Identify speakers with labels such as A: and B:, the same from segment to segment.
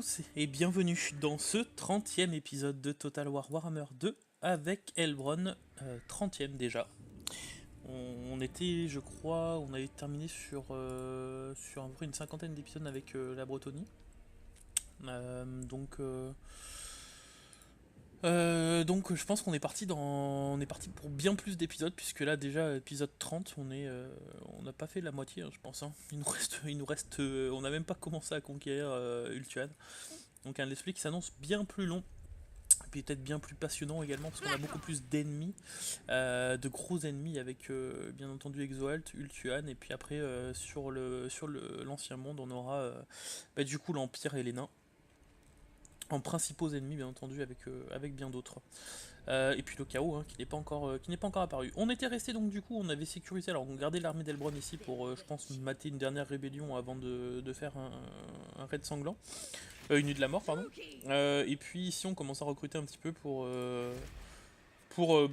A: tous et bienvenue dans ce 30e épisode de Total War Warhammer 2 avec Elbron, 30e déjà. On était, je crois, on avait terminé sur à peu près une cinquantaine d'épisodes avec la Bretonie. Donc je pense qu'on est parti on est parti pour bien plus d'épisodes puisque là déjà épisode 30 on n'a pas fait la moitié, hein, je pense, hein. Il nous reste on n'a même pas commencé à conquérir Ultuan. Donc un let's play qui s'annonce bien plus long et puis peut-être bien plus passionnant également parce qu'on a beaucoup plus d'ennemis, de gros ennemis avec bien entendu Exoalt, Ultuan et puis après l'ancien monde on aura du coup l'Empire et les nains en principaux ennemis bien entendu avec bien d'autres. Et puis le chaos hein, qui n'est pas encore apparu. On était resté donc du coup, on avait sécurisé, alors on gardait l'armée d'Elbron ici pour je pense mater une dernière rébellion avant de faire un raid sanglant. Une nuit de la mort pardon. Et puis ici on commence à recruter un petit peu pour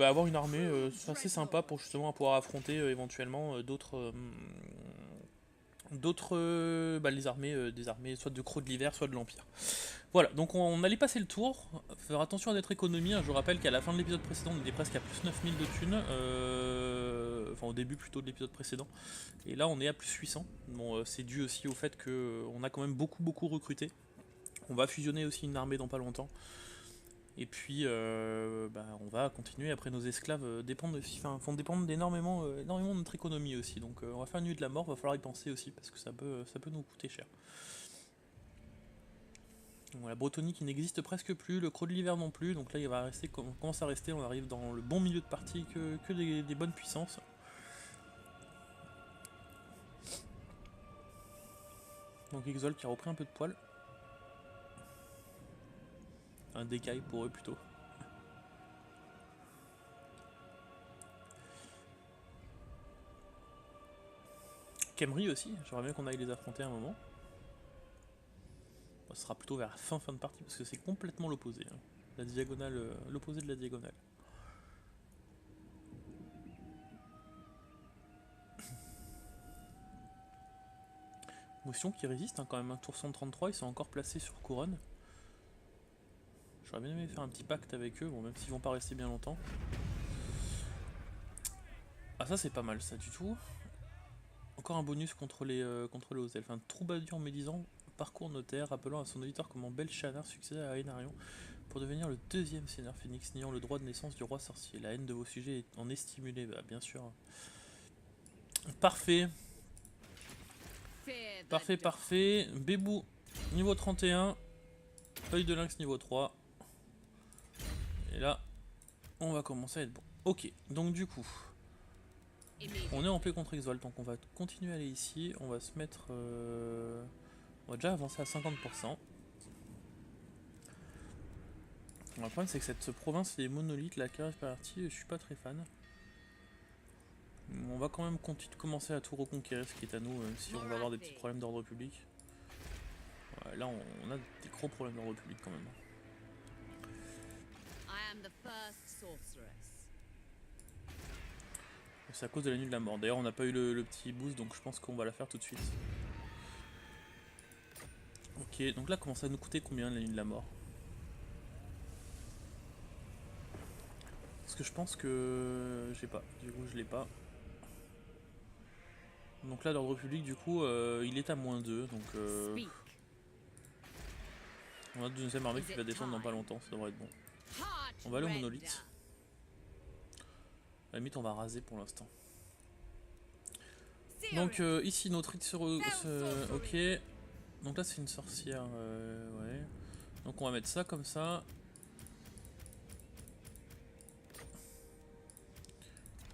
A: avoir une armée assez sympa pour justement pouvoir affronter éventuellement les armées, des armées soit de Crocs de l'hiver, soit de l'Empire. Voilà, donc on allait passer le tour, faire attention à notre économie, hein. Je vous rappelle qu'à la fin de l'épisode précédent on était presque à plus 9000 de thunes, enfin au début plutôt de l'épisode précédent, et là on est à plus 800, bon c'est dû aussi au fait qu'on a quand même beaucoup recruté, on va fusionner aussi une armée dans pas longtemps, et puis on va continuer après nos esclaves vont dépendre énormément de notre économie aussi, donc on va faire une nuit de la mort, va falloir y penser aussi parce que ça peut nous coûter cher. Donc, la Bretonie qui n'existe presque plus, le Croc de l'hiver non plus, donc là il va rester, on commence à rester, on arrive dans le bon milieu de partie, que des bonnes puissances. Donc Exalt qui a repris un peu de poil. Un décaille pour eux plutôt. Khemri aussi, j'aimerais bien qu'on aille les affronter un moment. Ce sera plutôt vers la fin de partie parce que c'est complètement l'opposé, hein. La diagonale, l'opposé de la diagonale. Motion qui résiste hein, quand même, un tour 133, ils sont encore placés sur couronne. J'aurais bien aimé faire un petit pacte avec eux, bon même s'ils vont pas rester bien longtemps. Ah ça c'est pas mal ça du tout. Encore un bonus contre les hauts elfes. Un troubadour médisant parcours notaire, rappelant à son auditeur comment Belshazzar succéda à Aenarion pour devenir le deuxième seigneur phénix, n'ayant le droit de naissance du roi sorcier. La haine de vos sujets en est stimulée, bah, bien sûr. Parfait. Parfait. Bébou, niveau 31. Œil de lynx, niveau 3. Et là, on va commencer à être bon. Ok, donc du coup, on est en paix contre Exalt, donc on va continuer à aller ici. On va se mettre... On va déjà avancer à 50%. Le problème c'est que cette province, les monolithes, la carrière partie, je suis pas très fan. On va quand même commencer à tout reconquérir ce qui est à nous, même si on va avoir des petits problèmes d'ordre public. Ouais, là on a des gros problèmes d'ordre public quand même. C'est à cause de la nuit de la mort. D'ailleurs on n'a pas eu le petit boost donc je pense qu'on va la faire tout de suite. Ok, donc là commence à nous coûter combien la nuit de la mort? Parce que je pense que j'ai pas, du coup je l'ai pas. Donc là l'ordre public du coup il est à -2 donc on a une deuxième armée qui va descendre dans pas longtemps, ça devrait être bon. On va aller au monolithe. À la limite on va raser pour l'instant. Donc ici notre hit ok. Donc là c'est une sorcière, ouais. Donc on va mettre ça comme ça.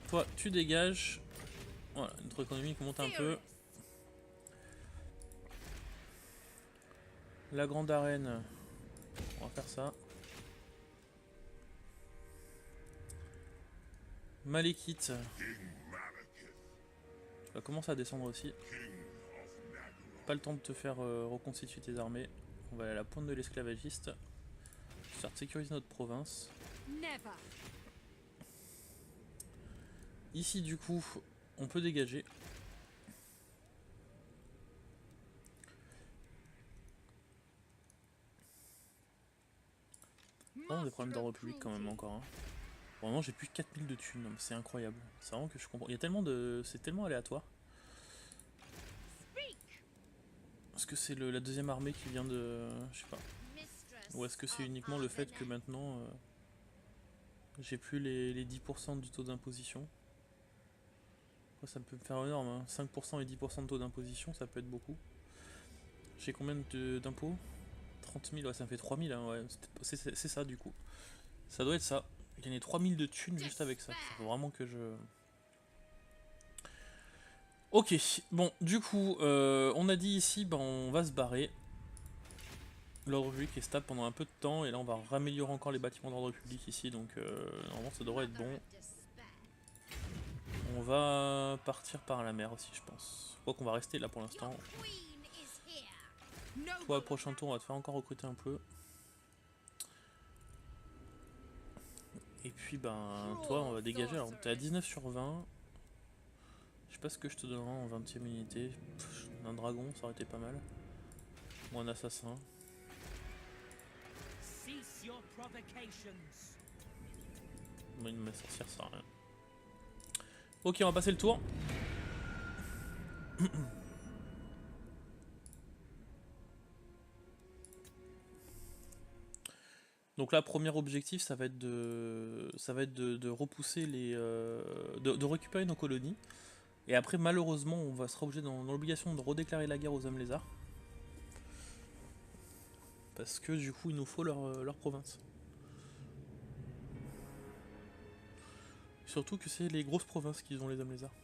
A: Toi tu dégages. Voilà, notre économie monte un peu. La grande arène, on va faire ça. Malekith va commencer à descendre aussi. Pas le temps de te faire reconstituer tes armées. On va aller à la pointe de l'esclavagiste. Histoire de sécuriser notre province. Ici du coup, on peut dégager. vraiment des problèmes d'ordre public quand même encore. Hein. Vraiment j'ai plus de 4000 de thunes, c'est incroyable. C'est vraiment que je comprends. Il y a tellement de. C'est tellement aléatoire. Est-ce que c'est la deuxième armée qui vient de. Je sais pas. Ou est-ce que c'est uniquement le fait que maintenant j'ai plus les 10% du taux d'imposition. Ça peut me faire énorme, hein. 5% et 10% de taux d'imposition, ça peut être beaucoup. J'ai combien d'impôts? 30 000, ouais, ça me fait 3 000, hein, ouais. C'est ça du coup. Ça doit être ça. Gagner 3 000 de thunes juste avec ça. Il faut vraiment que je... Ok, bon, du coup, on a dit ici, ben, on va se barrer. L'ordre public est stable pendant un peu de temps, et là on va raméliorer encore les bâtiments d'ordre public ici, donc normalement ça devrait être bon. On va partir par la mer aussi, je pense. Je crois qu'on va rester là pour l'instant. Toi, prochain tour, on va te faire encore recruter un peu. Et puis, ben, toi, on va dégager. Alors, t'es à 19 sur 20. Je sais pas ce que je te donnerai en 20ème unité. Un dragon, ça aurait été pas mal. Ou un assassin. Bon, une sorcière, ça sert à rien. Ok, on va passer le tour. Donc là, premier objectif, ça va être de repousser les, de récupérer nos colonies. Et après, malheureusement, on va sera obligé dans l'obligation de redéclarer la guerre aux hommes lézards. Parce que du coup, il nous faut leur province. Surtout que c'est les grosses provinces qui ont les hommes lézards.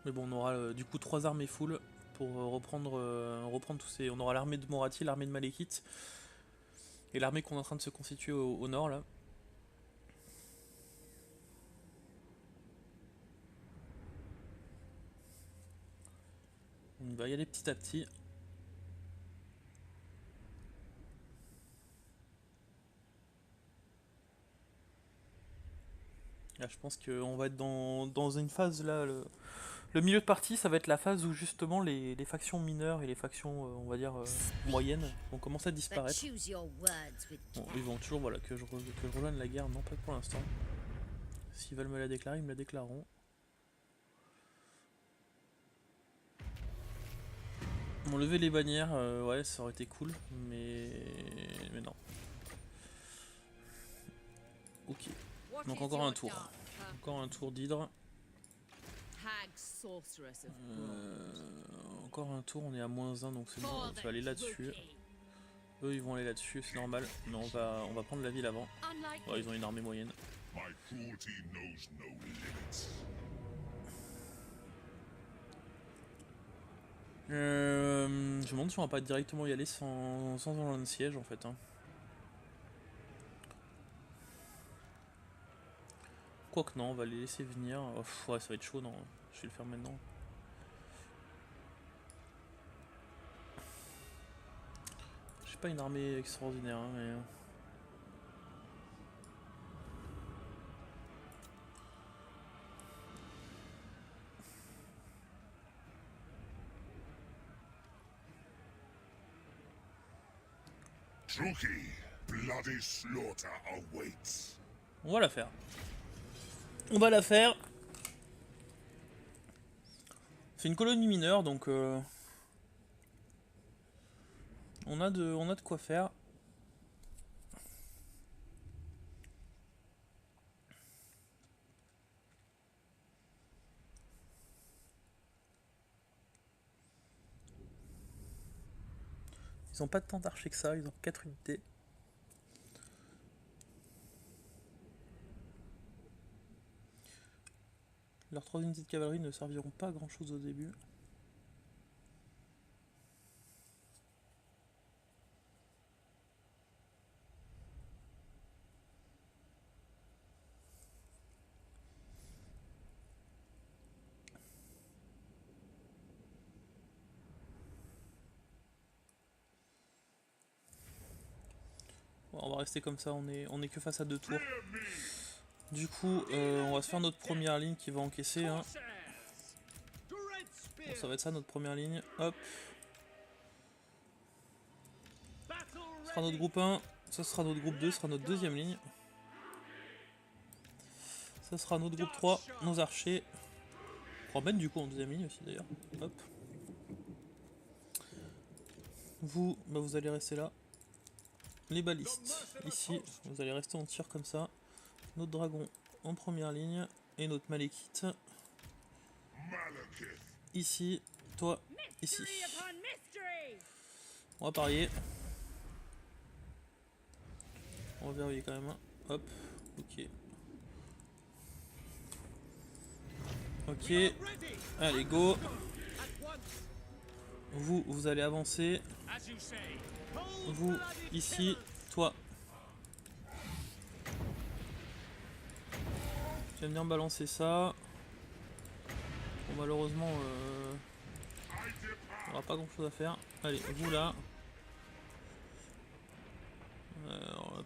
A: Mais bon, on aura du coup 3 armées full pour reprendre tous ces... On aura l'armée de Morathi, l'armée de Malekith et l'armée qu'on est en train de se constituer au nord là. On va y aller petit à petit. Là, je pense qu'on va être dans une phase là. Le milieu de partie, ça va être la phase où justement les factions mineures et les factions, on va dire, moyennes vont commencer à disparaître. Bon, ils vont toujours, voilà, que je rejoigne la guerre, non pas pour l'instant. S'ils veulent me la déclarer, ils me la déclareront. Bon, lever les bannières, ouais, ça aurait été cool, mais non. Ok, donc encore un tour. Encore un tour d'hydre. Encore un tour, on est à -1, donc c'est bon, on va aller là-dessus. Eux ils vont aller là-dessus, c'est normal, mais on va prendre la ville avant. Oh, ils ont une armée moyenne. Je me demande si on va pas directement y aller sans enjeu de siège en fait. Hein. Quoique non, on va les laisser venir. Oh, ouais, ça va être chaud, non. Je vais le faire maintenant. J'ai pas une armée extraordinaire, hein, mais... On va la faire. On va la faire. C'est une colonie mineure, donc on a de quoi faire. Ils ont pas tant d'archers que ça, ils ont 4 unités. Leurs 3 unités de cavalerie ne serviront pas à grand chose au début. Bon, on va rester comme ça, on est que face à 2 tours. Du coup, on va se faire notre première ligne qui va encaisser. Hein. Bon, ça va être ça notre première ligne. Hop. sera notre groupe 1, ça sera notre groupe 2, ce sera notre deuxième ligne. Ça sera notre groupe 3, nos archers. On va mettre du coup en deuxième ligne aussi d'ailleurs. Hop. Vous, bah vous allez rester là. Les balistes, ici, vous allez rester en tir comme ça. Notre dragon en première ligne. Et notre malékite. Ici, toi, ici. On va parier. On va verrouiller quand même. Hop, ok. Ok, allez go. Vous, vous allez avancer. Vous, ici, toi. J'aime bien balancer ça. Bon, malheureusement, on n'aura pas grand chose à faire. Allez, vous là.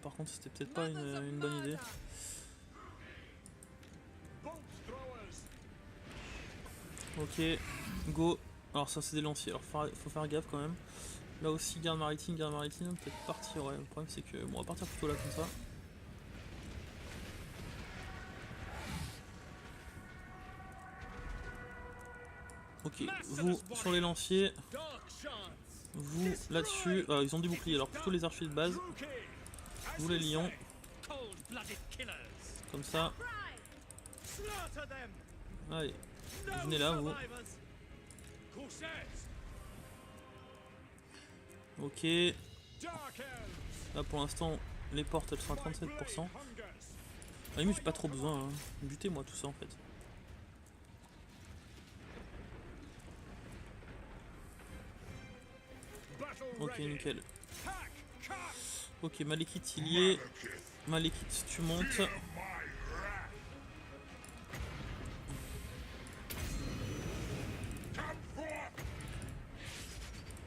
A: Par contre, c'était peut-être pas une bonne idée. Ok, go. Alors ça c'est des lanciers, alors faut faire gaffe quand même. Là aussi garde maritime, peut-être partir, ouais. Le problème c'est que bon, on va partir plutôt là comme ça. Ok, vous sur les lanciers. Vous là-dessus, ils ont des boucliers, alors plutôt les archers de base. Vous les lions. Comme ça. Allez, venez là vous. Ok. Là pour l'instant, les portes elles sont à 37%. À la limite, j'ai pas trop besoin. Hein. Butez-moi tout ça en fait. Ok, nickel. Ok, Malékite il y est. Malékite, tu montes.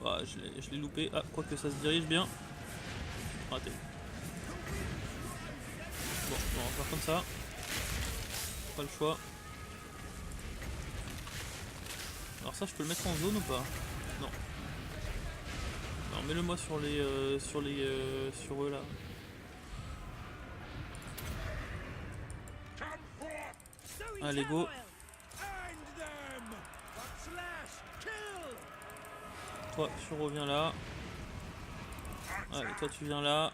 A: Ah, je l'ai loupé. Ah, quoique ça se dirige bien. Raté. Bon, on va faire comme ça. Pas le choix. Alors ça, je peux le mettre en zone ou pas? Non. Alors mets-le-moi sur les, sur eux là. Allez, go. Toi, tu reviens là. Allez, toi, tu viens là.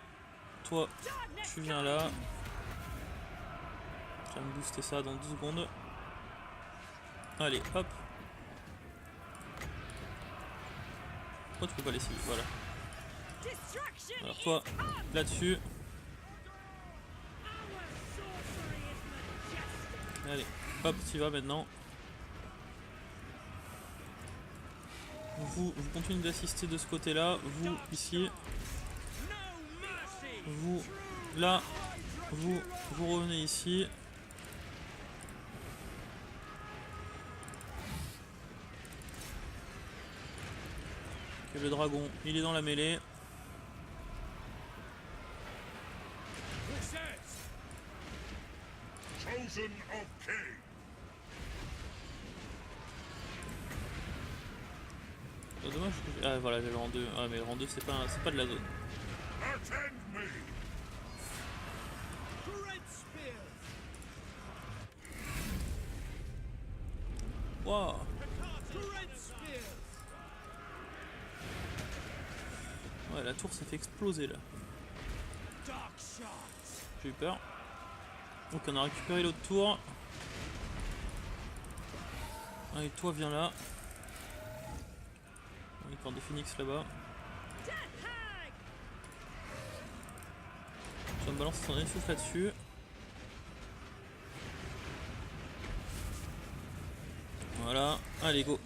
A: Toi, tu viens là. Je vais me booster ça dans 2 secondes. Allez, hop. Pourquoi tu peux pas laisser? Voilà. Alors toi, là-dessus. Allez, hop, tu y vas maintenant. Vous continuez d'assister de ce côté-là. Vous, ici. Vous, là. Vous revenez ici. Ok, le dragon, il est dans la mêlée. Oh, dommage que ah voilà, j'ai le rang 2. Ah mais le rang 2 c'est pas de la zone. Waouh. Ouais, la tour s'est fait exploser là. J'ai eu peur. Donc on a récupéré l'autre tour. Allez, toi viens là. On est encore des phoenix là-bas. Je vais me balancer son souffle là-dessus. Voilà, allez go.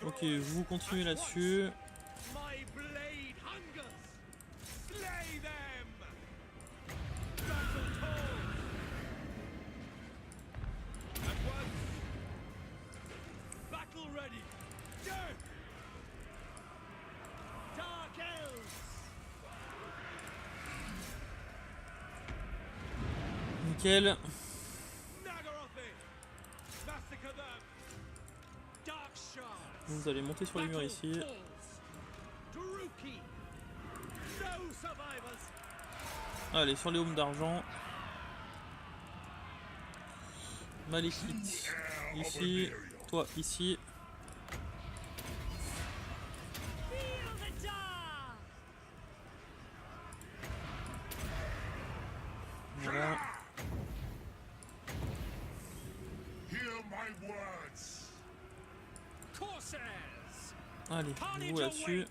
A: Ok, vous continuez là-dessus. Nickel. Vous allez monter sur les murs ici. Allez, sur les hommes d'argent. Malekith, ici. Toi, ici. Voilà. Allez, vous là-dessus.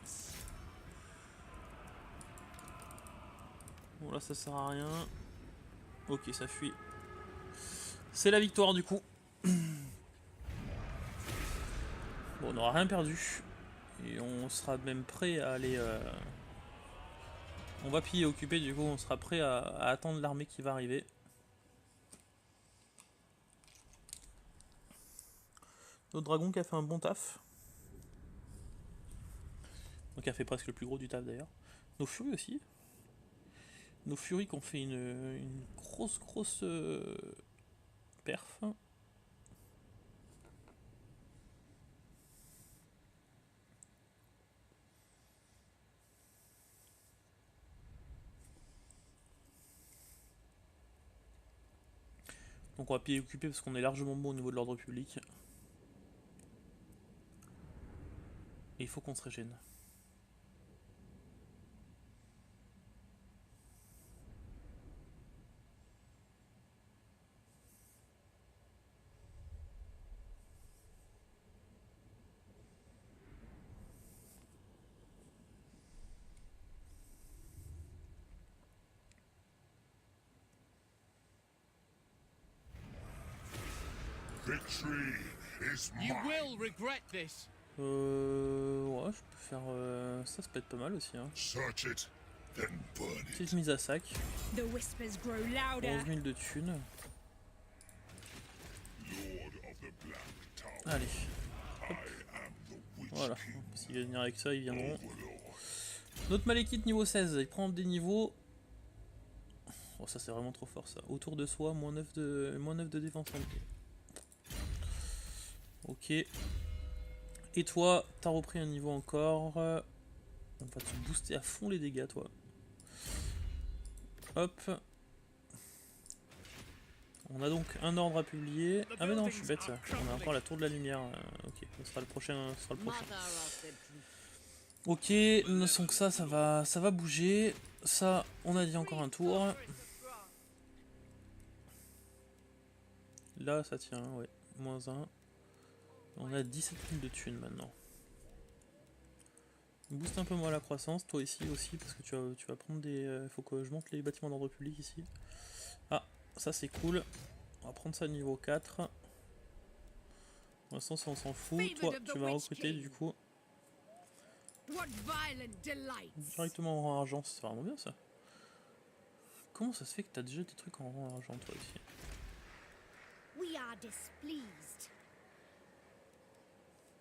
A: Bon là ça sert à rien. Ok, ça fuit. C'est la victoire du coup. Bon, on n'aura rien perdu. Et on sera même prêt à aller... On va piller occuper, du coup on sera prêt à attendre l'armée qui va arriver. Notre dragon qui a fait un bon taf. Donc il a fait presque le plus gros du taf d'ailleurs. Nos furies aussi. Nos furies qui ont fait une grosse perf. Donc on va piller occuper parce qu'on est largement bon au niveau de l'ordre public. Et il faut qu'on se régène. Ouais, je peux faire ça peut être pas mal aussi. Hein. Petite mise à sac. 11 000 de thunes. Allez. Hop. Voilà. S'ils viennent venir avec ça, ils viendront. Notre Malekith niveau 16, il prend des niveaux. Oh, ça c'est vraiment trop fort ça. Autour de soi, moins 9 de défense en pied. Ok. Et toi, t'as repris un niveau encore. On va te booster à fond les dégâts, toi. Hop. On a donc un ordre à publier. Ah mais non, je suis bête. On a encore la tour de la lumière. Ok, ce sera le prochain. Ok, ne sont que ça va bouger. Ça, on a dit encore un tour. Là, ça tient, ouais. Moins 1. On a 17 000 de thunes maintenant. Booste un peu moins la croissance, toi ici aussi, parce que tu vas prendre des... faut que je monte les bâtiments d'ordre public ici. Ah, ça c'est cool. On va prendre ça niveau 4. Pour l'instant, ça on s'en fout. Toi, tu vas recruter du coup. Directement en rang argent, c'est vraiment bien ça. Comment ça se fait que t'as déjà des trucs en rang argent, toi ici?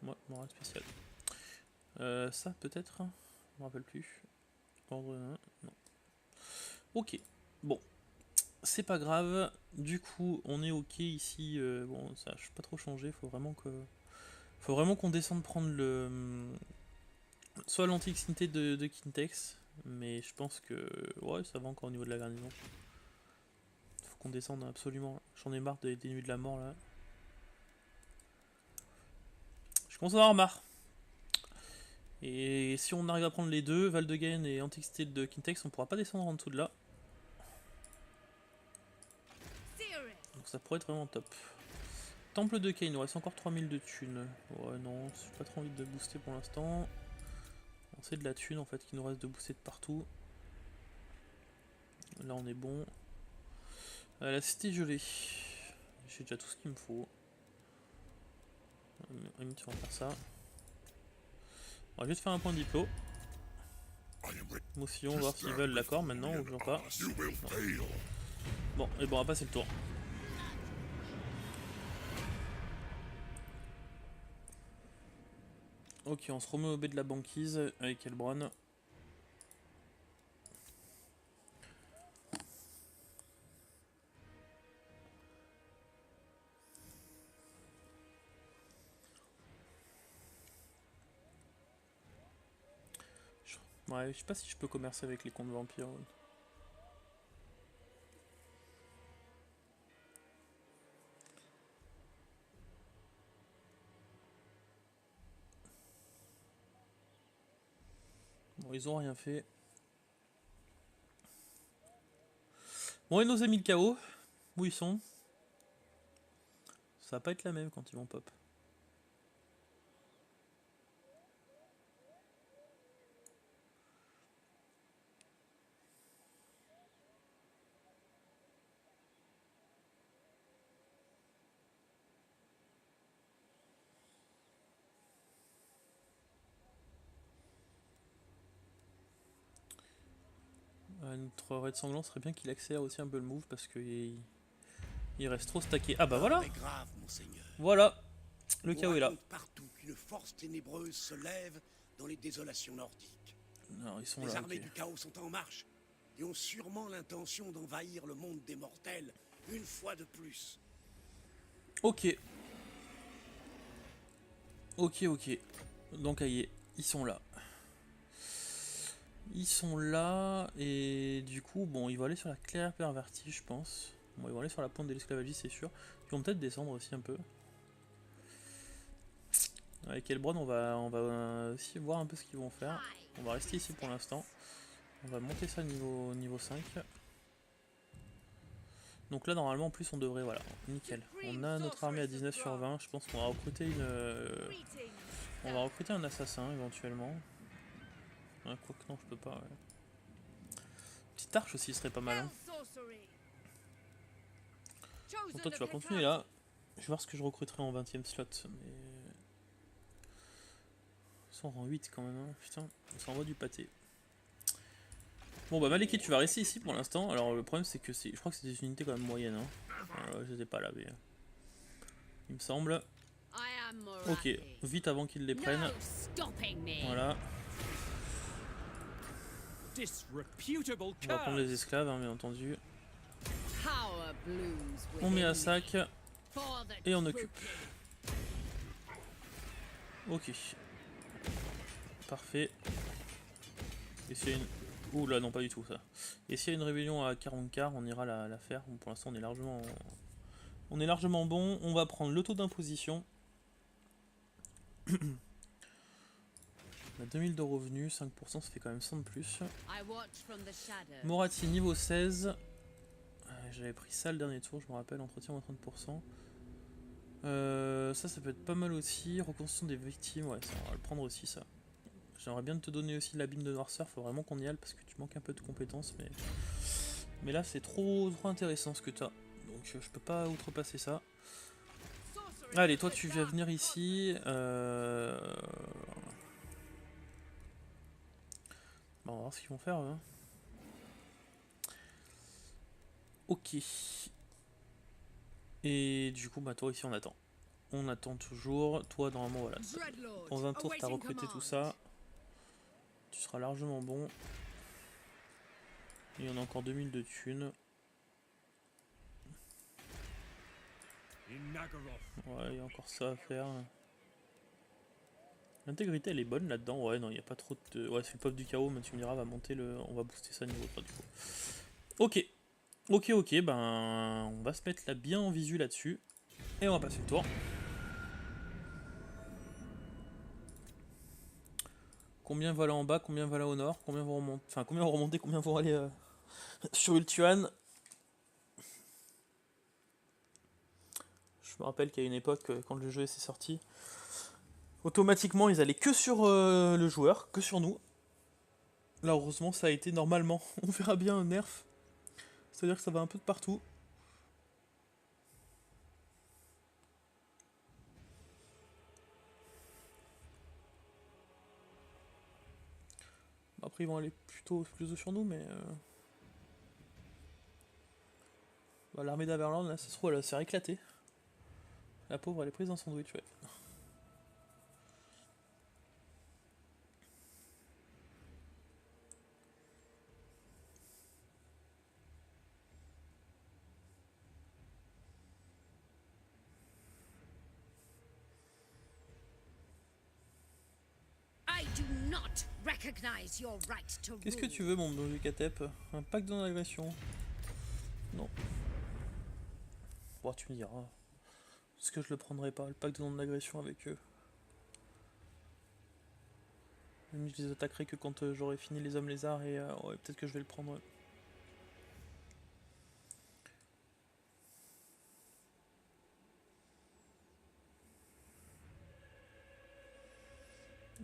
A: Ouais, mon rang spécial. Ça peut-être? Je me rappelle plus. Ordre 1, non. Ok, bon. C'est pas grave. Du coup, on est ok ici. Bon, ça n'a pas trop changé. Faut vraiment qu'on descende prendre le... soit l'antiquité de Kintex. Mais je pense que... ouais, ça va encore au niveau de la garnison. Faut qu'on descende absolument. J'en ai marre des nuits de la mort là. Je commence à en avoir marre. Et si on arrive à prendre les deux, Val de Gain et Antiquité de Kintex, on pourra pas descendre en dessous de là. Donc ça pourrait être vraiment top. Temple de Kain, il nous reste encore 3000 de thunes. Ouais non, j'ai pas trop envie de booster pour l'instant. C'est de la thune en fait qui nous reste de booster de partout. Là on est bon. La cité gelée. J'ai déjà tout ce qu'il me faut. Limite on va faire ça. On va juste faire un point de diplo. Mousillon, voir s'ils veulent l'accord maintenant ou toujours pas. Non. Bon, et bon on va passer le tour. Ok, on se remet au baie de la banquise avec Elbron. Ouais, je sais pas si je peux commercer avec les comptes vampires. Ouais. Bon, ils ont rien fait. Bon, et nos amis de chaos, où ils sont? Ça va pas être la même quand ils vont pop. Notre raid sanglant serait bien qu'il accélère aussi un peu le move parce qu'il reste trop stacké. Ah bah voilà.
B: Grave, monseigneur.
A: Voilà, le
B: On
A: chaos est là.
B: raconte partout qu'une force ténébreuse se lève dans les désolations nordiques.
A: Non, ils sont
B: Les
A: là,
B: armées
A: ok.
B: du chaos sont en marche et ont sûrement l'intention d'envahir le monde des mortels une fois de plus.
A: Ok. Ok, ok. Donc, aïe, ils sont là. Ils sont là, et du coup, bon, ils vont aller sur la clairière pervertie, je pense. Bon, ils vont aller sur la pointe de l'esclavagie, c'est sûr. Ils vont peut-être descendre aussi un peu. Avec Elbron, on va aussi voir un peu ce qu'ils vont faire. On va rester ici pour l'instant. On va monter ça niveau 5. Donc là, normalement, en plus, on devrait, voilà, nickel. On a notre armée à 19 sur 20. Je pense qu'on va recruter on va recruter un assassin, éventuellement. Hein, quoique non, je peux pas, ouais. Petite arche aussi serait pas mal, hein. Bon, toi, tu vas continuer là. Je vais voir ce que je recruterai en 20ème slot, mais... Ça en rend 8 quand même, hein. Putain, ça envoie du pâté. Bon bah Malekith, tu vas rester ici pour l'instant. Alors le problème c'est que je crois que c'est des unités quand même moyennes, hein. Je les ai pas là, mais... Il me semble. Ok, vite avant qu'ils les prennent. Voilà. On va prendre les esclaves, hein, bien entendu. On met à sac et on occupe. Ok. Parfait. Et s'il y a une... Ouh là, non, pas du tout ça. Et s'il y a une rébellion à 40 quarts, on ira la faire. Bon, pour l'instant, on est largement bon. On va prendre le taux d'imposition. On a 2000 de revenus, 5%, ça fait quand même 100 de plus. Morati niveau 16. J'avais pris ça le dernier tour, je me rappelle, entretien à 30%. Ça peut être pas mal aussi. Reconstruction des victimes, ouais, ça, on va le prendre aussi ça. J'aimerais bien te donner aussi l'abîme de noirceur, faut vraiment qu'on y aille parce que tu manques un peu de compétences, mais là c'est trop intéressant ce que tu as. Donc je peux pas outrepasser ça. Allez, toi tu vas venir ici. Bon, on va voir ce qu'ils vont faire. Hein. Ok. Et du coup, bah toi ici on attend. On attend toujours. Toi normalement voilà. Dans un tour t'as recruté tout ça. Tu seras largement bon. Il y en a encore 2000 de thunes. Ouais, il y a encore ça à faire. L'intégrité elle est bonne là-dedans. Ouais, non, il n'y a pas trop de... Ouais, c'est le peuple du chaos, mais tu me diras, va monter le... On va booster ça niveau 3 du coup. Ok. Ok, ben... On va se mettre là bien en visu là-dessus. Et on va passer le tour. Combien va là en bas, combien va là au nord, combien vont remonter... Enfin, combien vont remonter, combien vont aller sur Ultuan. Je me rappelle qu'à une époque, quand le jeu s'est sorti, automatiquement ils allaient que sur le joueur, que sur nous. Là heureusement ça a été normalement, on verra bien un nerf. C'est-à-dire que ça va un peu de partout. Après ils vont aller plutôt sur nous, mais... Bah, l'armée d'Averland là, ça se trouve elle va se faire éclater. La pauvre elle est prise dans son sandwich, ouais. Qu'est-ce que tu veux, mon bon Katep? Un pacte de non-agression? Non. Bon, tu me diras. Est-ce que je le prendrai pas, le pacte de non-agression avec eux? Même je les attaquerai que quand j'aurai fini les hommes lézards et ouais, peut-être que je vais le prendre. Ouais.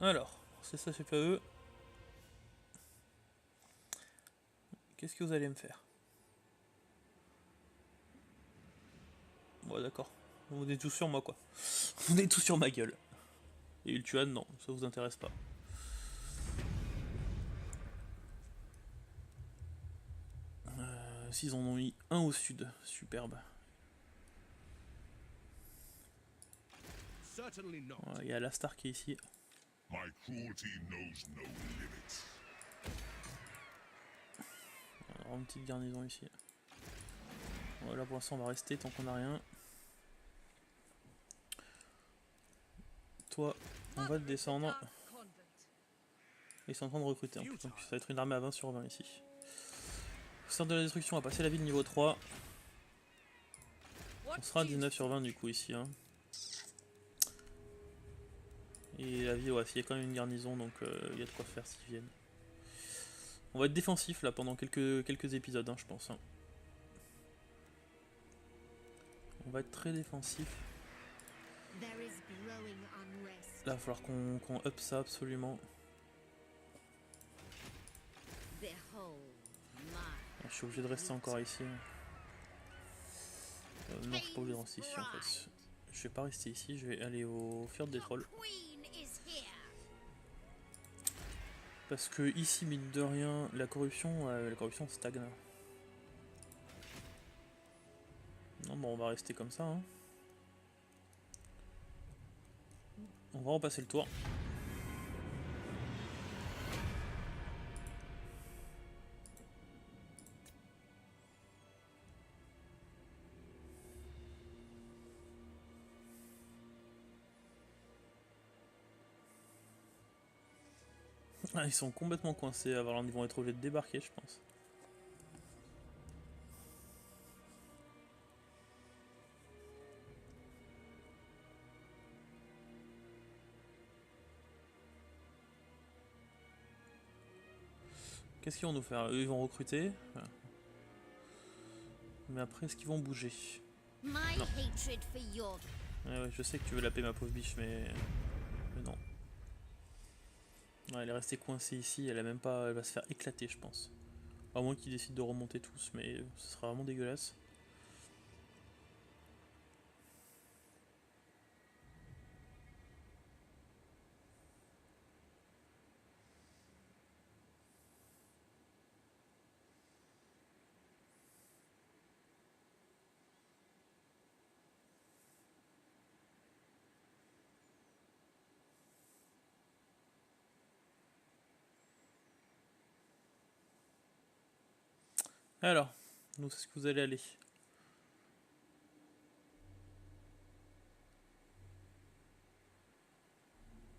A: Alors, c'est ça, c'est pas eux. Qu'est-ce que vous allez me faire? Ouais, d'accord. Vous êtes tous sur moi, quoi. Vous êtes tous sur ma gueule. Et Ultuan, non, ça vous intéresse pas. S'ils en ont mis un au sud, superbe. Il y a Alastar qui est ici. Alors, une petite garnison ici. Voilà, pour l'instant on va rester tant qu'on n'a rien. Toi, on va te descendre. Ils sont en train de recruter en plus, donc ça va être une armée à 20 sur 20 ici. Sort de la destruction, on va passer la ville niveau 3. On sera à 19 sur 20 du coup ici. Hein. Et la ville, ouais, il y a quand même une garnison, donc il y a de quoi faire s'ils viennent. On va être défensif là pendant quelques épisodes, hein, je pense. Hein. On va être très défensif. Là, il va falloir qu'on up ça absolument. Je suis obligé de rester encore ici. Non, je suis pas obligé de rester ici en fait. Je vais pas rester ici, je vais aller au Fjord des Trolls. Parce que ici, mine de rien, la corruption stagne. Non, bon, on va rester comme ça. Hein. On va repasser le tour. Ah, ils sont complètement coincés, alors ils vont être obligés de débarquer, je pense. Qu'est-ce qu'ils vont nous faire? Eux, ils vont recruter. Mais après, est-ce qu'ils vont bouger? Non. Ouais, je sais que tu veux la paix, ma pauvre biche, mais non. Ouais, elle est restée coincée ici, elle va se faire éclater, je pense. À moins qu'ils décident de remonter tous, mais ce sera vraiment dégueulasse. Alors, nous, c'est ce que vous allez aller.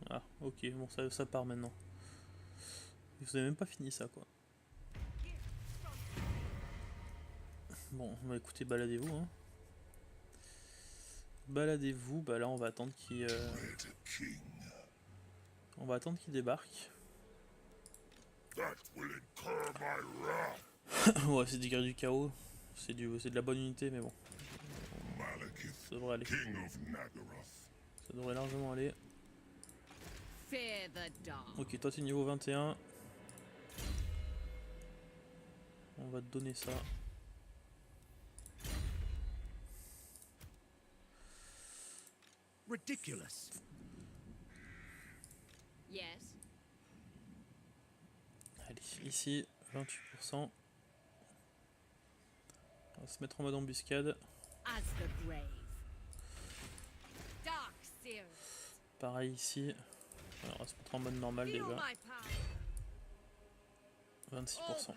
A: Ah, ok, bon, ça part maintenant. Vous avez même pas fini ça, quoi. Bon, bah écoutez, baladez-vous. Hein. Baladez-vous, bah là on va attendre qu'il on va attendre qu'il débarque. Ouais, c'est des guerres du chaos. C'est de la bonne unité, mais bon. Ça devrait aller. Ça devrait largement aller. Ok, toi t'es niveau 21. On va te donner ça.
B: Ridiculous.
C: Yes.
A: Allez, ici, 28%. On va se mettre en mode embuscade. Pareil ici. Alors, on va se mettre en mode normal déjà. 26%.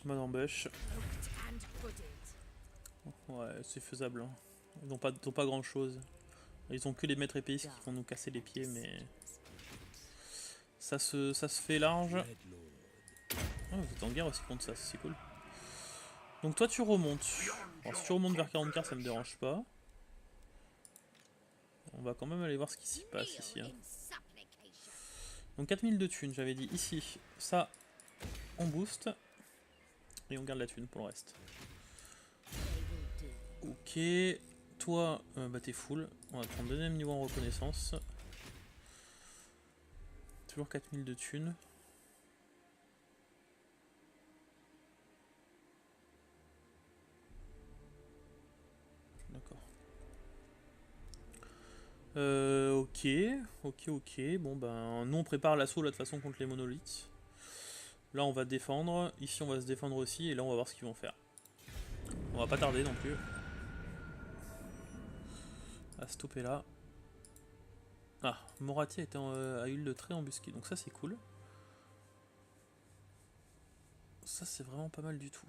A: Mode ambush. Ouais, c'est faisable. Hein. Ils n'ont pas grand chose. Ils ont que les maîtres épéistes qui vont nous casser les pieds, mais ça se fait large. Oh, vous êtes en guerre aussi contre ça, c'est cool. Donc toi tu remontes. Alors si tu remontes vers 40k ça me dérange pas. On va quand même aller voir ce qui s'y passe ici. Hein. Donc 4000 de thunes, j'avais dit ici. Ça, on booste. Et on garde la thune pour le reste. Ok. Toi, bah t'es full. On va prendre deuxième niveau en reconnaissance. Toujours 4000 de thunes. D'accord. Ok. Bon ben, nous on prépare l'assaut là de toute façon contre les monolithes. Là on va défendre. Ici on va se défendre aussi. Et là on va voir ce qu'ils vont faire. On va pas tarder non plus. À stopper là. Ah, Morathi a eu le trait embusqué. Donc ça c'est cool. Ça c'est vraiment pas mal du tout.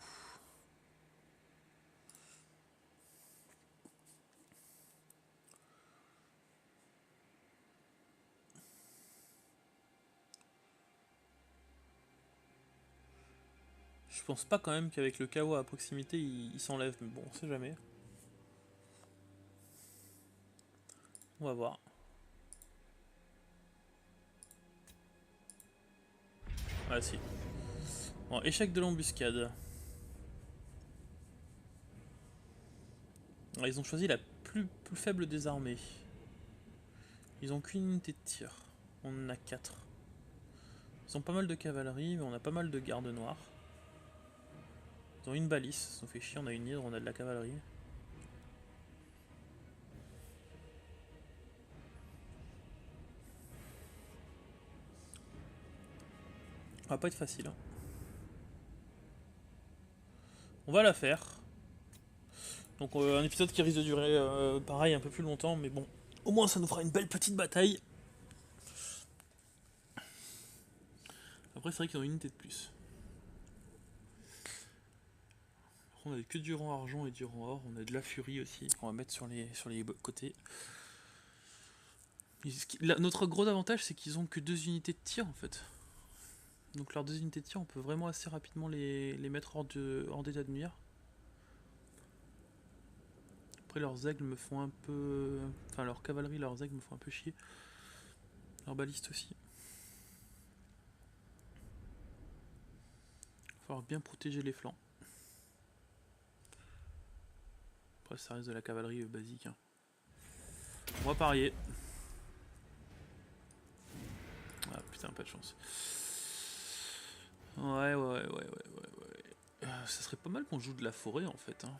A: Je pense pas quand même qu'avec le chaos à proximité il s'enlève, mais bon, on sait jamais. On va voir. Ah si. Bon, échec de l'embuscade. Ils ont choisi la plus faible des armées. Ils ont qu'une unité de tir. On en a 4. Ils ont pas mal de cavalerie, mais on a pas mal de gardes noirs. Ils ont une balise, ça nous fait chier, on a une hydre, on a de la cavalerie. Ça va pas être facile. Hein. On va la faire. Donc un épisode qui risque de durer pareil un peu plus longtemps, mais bon. Au moins ça nous fera une belle petite bataille. Après c'est vrai qu'ils ont une unité de plus. On a que du rang argent et du rang or. On a de la furie aussi qu'on va mettre sur les côtés. Notre gros avantage c'est qu'ils ont que 2 unités de tir en fait. Donc leurs 2 unités de tir on peut vraiment assez rapidement les mettre hors d'état de nuire. Après leurs aigles me font un peu... Enfin leur cavalerie, leurs aigles me font un peu chier. Leurs balistes aussi. Il va falloir bien protéger les flancs. Après ça reste de la cavalerie basique. Hein. On va parier. Ah putain, pas de chance. Ouais. Ça serait pas mal qu'on joue de la forêt en fait. Hein.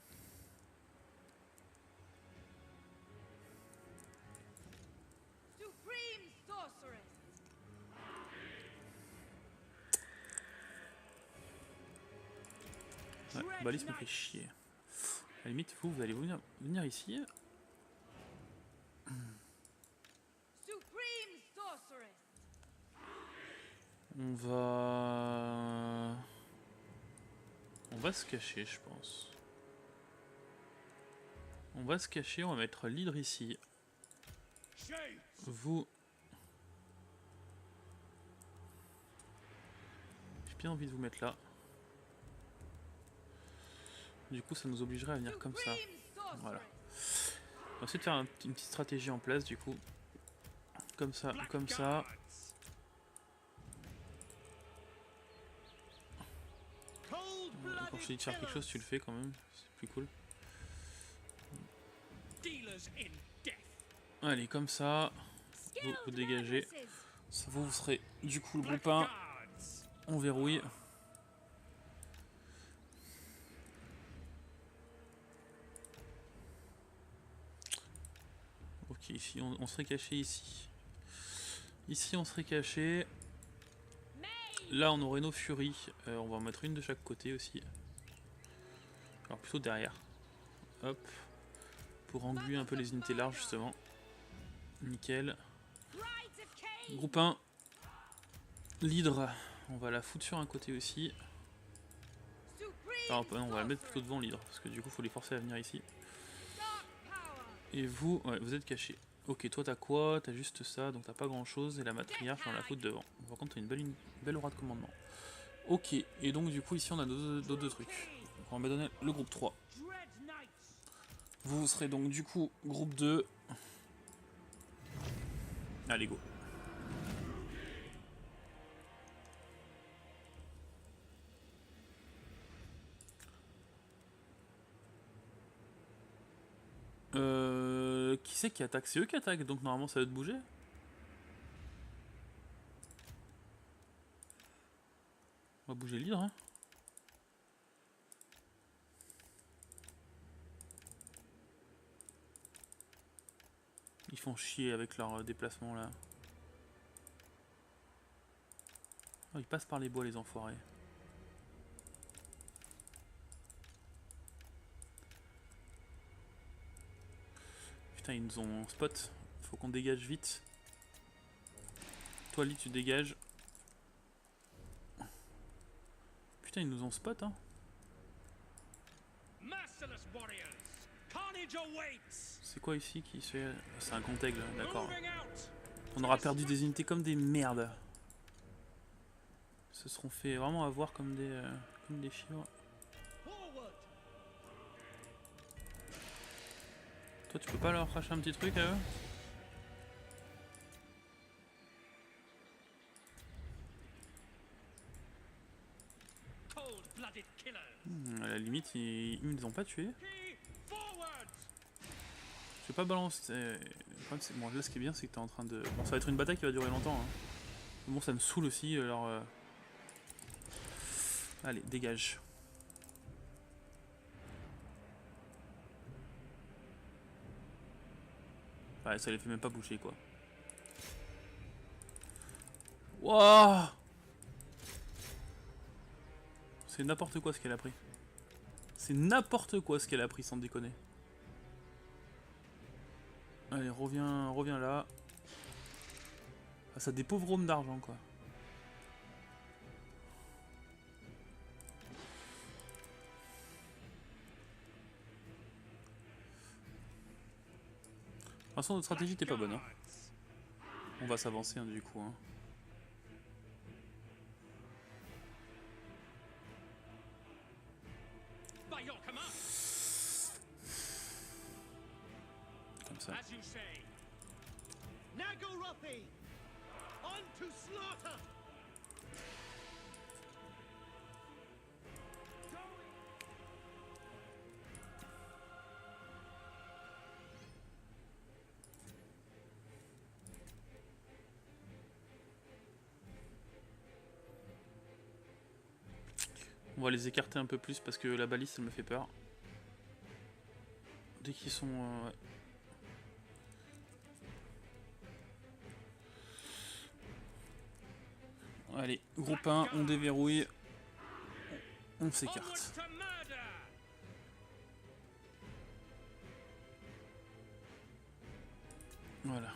A: Ouais, balise me fait chier. À la limite, vous allez venir ici. On va se cacher, je pense. On va se cacher, on va mettre l'hydre ici. Vous... J'ai bien envie de vous mettre là. Du coup, ça nous obligerait à venir comme ça. Voilà. On va essayer de faire une petite stratégie en place, du coup. Comme ça, comme ça. Quand je te dis de faire quelque chose, tu le fais quand même. C'est plus cool. Allez, comme ça. Vous dégagez. Ça vous serez du coup le groupe 1. On verrouille. Ok, ici on serait caché ici. Ici on serait caché. Là on aurait nos furies. On va en mettre une de chaque côté aussi. Alors plutôt derrière. Hop. Pour engluer un peu les unités larges justement. Nickel. Groupe 1. L'hydre. On va la foutre sur un côté aussi. Alors non, on va la mettre plutôt devant l'hydre. Parce que du coup il faut les forcer à venir ici. Et vous, ouais, vous êtes cachés. Ok, toi t'as quoi? T'as juste ça, donc t'as pas grand chose, et la matriarche on la fout devant. Par contre t'as une belle aura de commandement. Ok, et donc du coup ici on a d'autres deux trucs. Donc, on va me donner le groupe 3. Vous serez donc du coup groupe 2. Allez go. Qui c'est qui attaque? C'est eux qui attaquent, donc normalement ça va te bouger. On va bouger l'hydre, hein. Ils font chier avec leur déplacement là. Oh, ils passent par les bois les enfoirés. Putain, ils nous ont spot. Faut qu'on dégage vite. Toi, Lee, tu dégages. Putain, ils nous ont spot, hein. C'est quoi ici qui se fait? C'est un contaigle, d'accord. On aura perdu des unités comme des merdes. Ils se seront fait vraiment avoir comme des chiots. Toi, tu peux pas leur cracher un petit truc à eux? À la limite, ils me les ont pas tués. Je vais pas balancer. Bon, là, ce qui est bien, c'est que t'es en train de. Bon, ça va être une bataille qui va durer longtemps. Hein. Bon, ça me saoule aussi. Alors, allez, dégage. Ouais, ça les fait même pas bouger, quoi. Wouah! C'est n'importe quoi ce qu'elle a pris. C'est n'importe quoi ce qu'elle a pris, sans déconner. Allez, reviens là. Ah, ça a des pauvres hommes d'argent, quoi. De toute façon, notre stratégie n'était pas bonne. Hein. On va s'avancer, hein, du coup. Hein. Comme ça. On va les écarter un peu plus parce que la balise, elle me fait peur. Dès qu'ils sont... ouais. Allez, groupe 1, on déverrouille. On s'écarte. Voilà.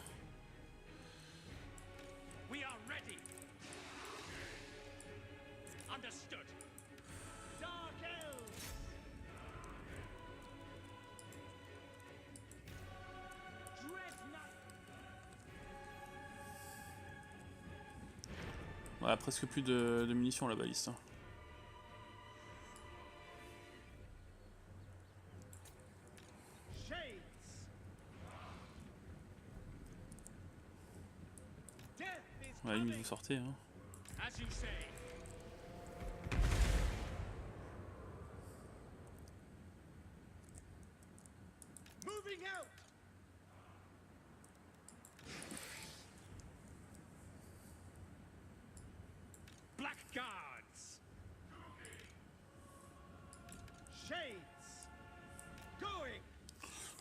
A: Voilà, presque plus de munitions la baliste. Hein. Ouais, ils vous sortez. Hein.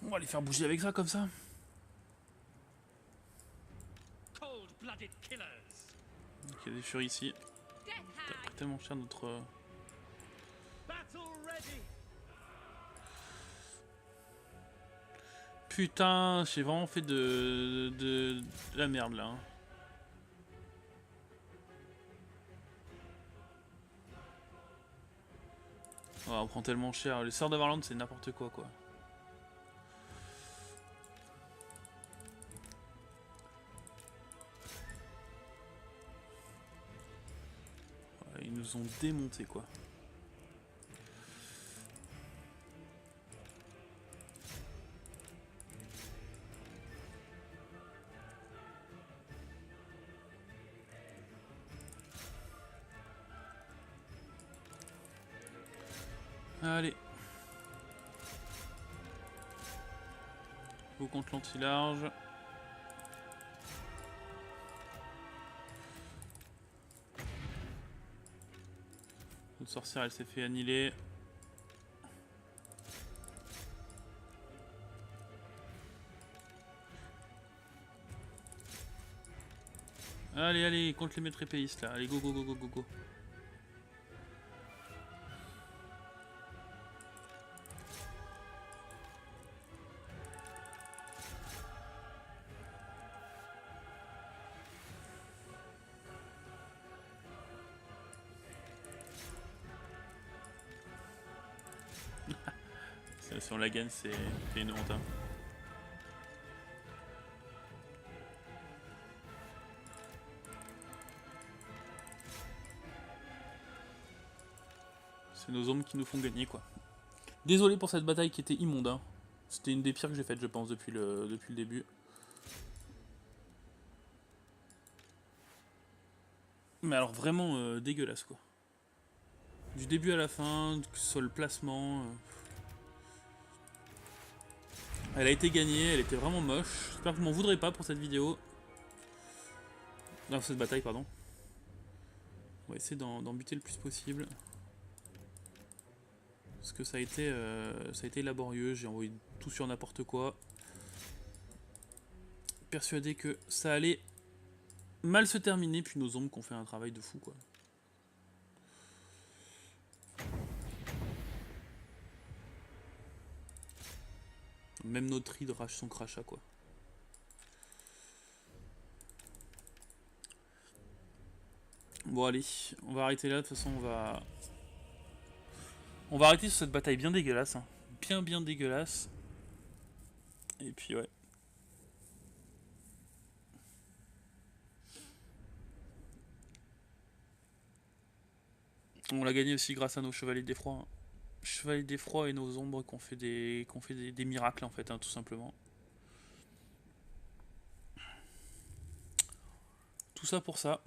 A: On va les faire bouger avec ça, comme ça. Donc, il y a des furies ici. Ça coûte tellement cher notre... Putain, j'ai vraiment fait de la merde là. Hein. Oh, on prend tellement cher. Les sœurs d'Avarland, c'est n'importe quoi, quoi. nous ont démonté quoi. Allez. Go contre l'anti-large. Notre sorcière elle s'est fait annihiler. Allez, allez, contre les maîtres épéistes là. Allez, go, go, go, go, go, go. Si on la gagne, c'est une honte. Hein. C'est nos hommes qui nous font gagner quoi. Désolé pour cette bataille qui était immonde. Hein. C'était une des pires que j'ai faites je pense depuis le début. Mais alors vraiment dégueulasse quoi. Du début à la fin, que ce soit le placement. Elle a été gagnée, elle était vraiment moche. J'espère que vous m'en voudrez pas pour cette vidéo. Non, cette bataille, pardon. On va essayer d'en buter le plus possible. Parce que ça a été laborieux, j'ai envoyé tout sur n'importe quoi. Persuadé que ça allait mal se terminer, puis nos ombres qui ont fait un travail de fou quoi. Même notre ride rage son crachat quoi. Bon allez, on va arrêter là, de toute façon on va arrêter sur cette bataille bien dégueulasse. Hein. Bien dégueulasse. Et puis ouais. On l'a gagné aussi grâce à nos chevaliers d'effroi. Hein. Chevaliers d'effroi et nos ombres qui ont fait des miracles en fait, hein, tout simplement. Tout ça pour ça.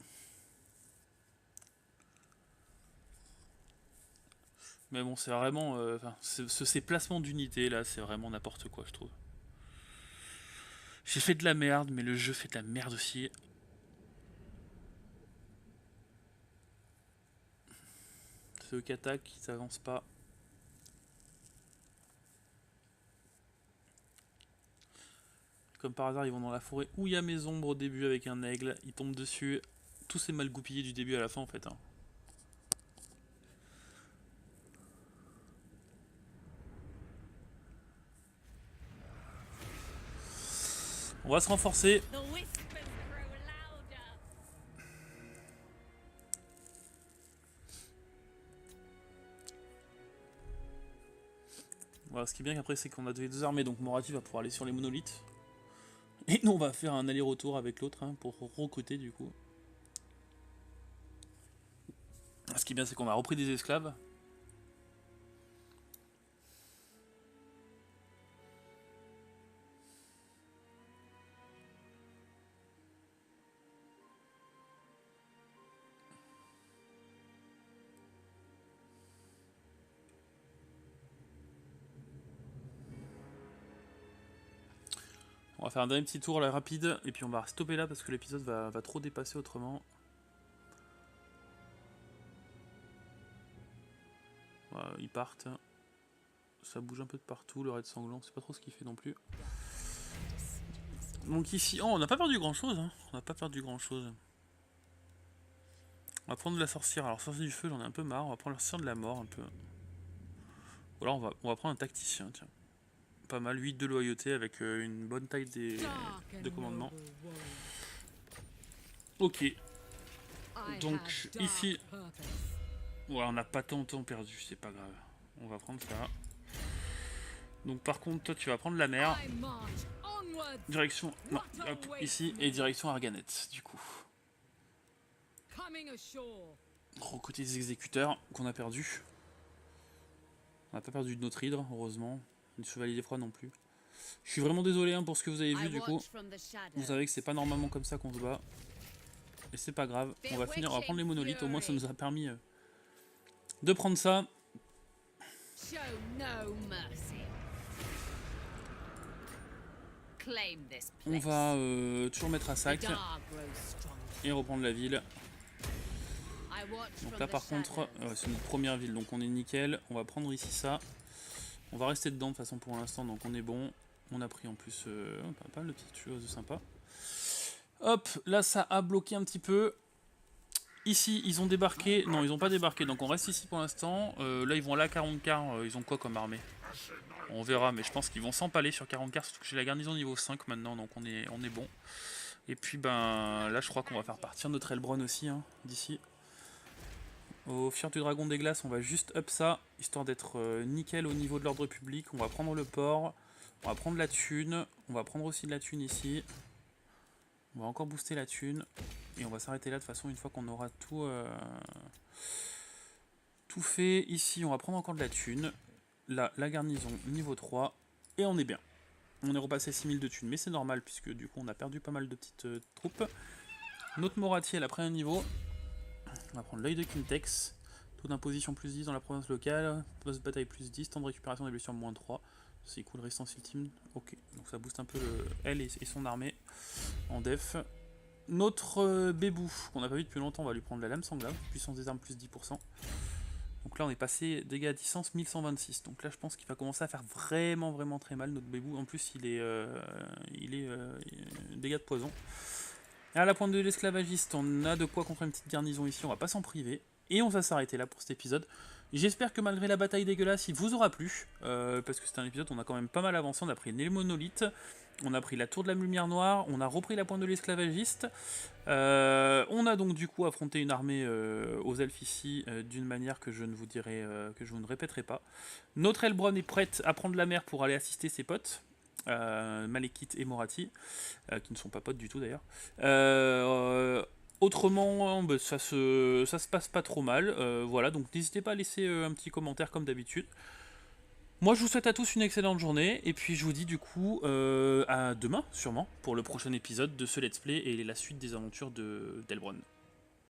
A: Mais bon, c'est vraiment... ces placements d'unités là, c'est vraiment n'importe quoi, je trouve. J'ai fait de la merde, mais le jeu fait de la merde aussi. C'est eux qui attaquent, qui s'avancent pas. Comme par hasard, ils vont dans la forêt où il y a mes ombres au début avec un aigle. Ils tombent dessus. Tout s'est mal goupillé du début à la fin en fait. Hein. On va se renforcer. Voilà, ce qui est bien qu'après c'est qu'on a deux armées, donc Morathi va pouvoir aller sur les monolithes. Et nous on va faire un aller-retour avec l'autre hein, pour recruter du coup. Ce qui est bien c'est qu'on a repris des esclaves. On va faire un dernier petit tour là rapide et puis on va stopper là parce que l'épisode va trop dépasser autrement. Voilà, ils partent. Ça bouge un peu de partout, le raid sanglant, c'est pas trop ce qu'il fait non plus. Donc ici, oh, on n'a pas perdu grand chose, hein. On n'a pas perdu grand chose. On va prendre de la sorcière, alors sorcière du feu j'en ai un peu marre, on va prendre la sorcière de la mort un peu. Ou alors on va prendre un tacticien, tiens. Pas mal, 8 de loyauté avec une bonne taille de commandement. Ok. Donc ici, voilà, on n'a pas tant de temps perdu, c'est pas grave. On va prendre ça. Donc par contre, toi tu vas prendre la mer. Direction, non, hop, ici, et direction Arganet, du coup. Recruter des exécuteurs qu'on a perdus. On n'a pas perdu de notre hydre, heureusement. Une chevalier des froids non plus. Je suis vraiment désolé hein, pour ce que vous avez vu du coup. Vous savez que c'est pas normalement comme ça qu'on se bat. Et c'est pas grave. On va finir, on va prendre les monolithes. Au moins ça nous a permis de prendre ça. On va toujours mettre à sac. Et reprendre la ville. Donc là par contre, c'est notre première ville, donc on est nickel. On va prendre ici ça. On va rester dedans de toute façon pour l'instant, donc on est bon. On a pris en plus pas mal de petites choses sympas. Hop, là ça a bloqué un petit peu. Ici ils ont débarqué, non ils n'ont pas débarqué, donc on reste ici pour l'instant. Là ils vont à la 40 car, ils ont quoi comme armée? On verra, mais je pense qu'ils vont s'empaler sur 40 car, surtout que j'ai la garnison niveau 5 maintenant, donc on est bon. Et puis ben là je crois qu'on va faire partir notre Elbron aussi hein, d'ici. Au Fier du Dragon des Glaces, on va juste up ça, histoire d'être nickel au niveau de l'ordre public. On va prendre le port, on va prendre la thune, on va prendre aussi de la thune ici. On va encore booster la thune, et on va s'arrêter là de toute façon une fois qu'on aura tout, tout fait. Ici, on va prendre encore de la thune. Là, la garnison niveau 3, et on est bien. On est repassé à 6000 de thunes, mais c'est normal, puisque du coup on a perdu pas mal de petites troupes. Notre Moratier, elle a pris un niveau. On va prendre l'œil de Quintex. Taux d'imposition plus 10 dans la province locale. Post-bataille plus 10. Temps de récupération des blessures moins 3. C'est cool, résistance ultime. Ok, donc ça booste un peu elle et son armée en def. Notre Bébou, qu'on n'a pas vu depuis longtemps, on va lui prendre la lame sanglable. Puissance des armes plus 10%. Donc là on est passé dégâts à distance 1126. Donc là je pense qu'il va commencer à faire vraiment très mal notre Bébou. En plus il est dégâts de poison. À la pointe de l'esclavagiste, on a de quoi contre une petite garnison ici, on va pas s'en priver. Et on va s'arrêter là pour cet épisode. J'espère que malgré la bataille dégueulasse, il vous aura plu. Parce que c'est un épisode où on a quand même pas mal avancé. On a pris les monolithes, on a pris la tour de la lumière noire, on a repris la pointe de l'esclavagiste. On a donc du coup affronté une armée aux elfes ici d'une manière que je ne vous dirai, que je vous ne répéterai pas. Notre Elbron est prête à prendre la mer pour aller assister ses potes. Malekith et Morathi, qui ne sont pas potes du tout d'ailleurs. Autrement, bah, ça se passe pas trop mal. Voilà, donc n'hésitez pas à laisser un petit commentaire comme d'habitude. Moi je vous souhaite à tous une excellente journée, et puis je vous dis du coup à demain sûrement pour le prochain épisode de ce let's play et la suite des aventures d'Elbron.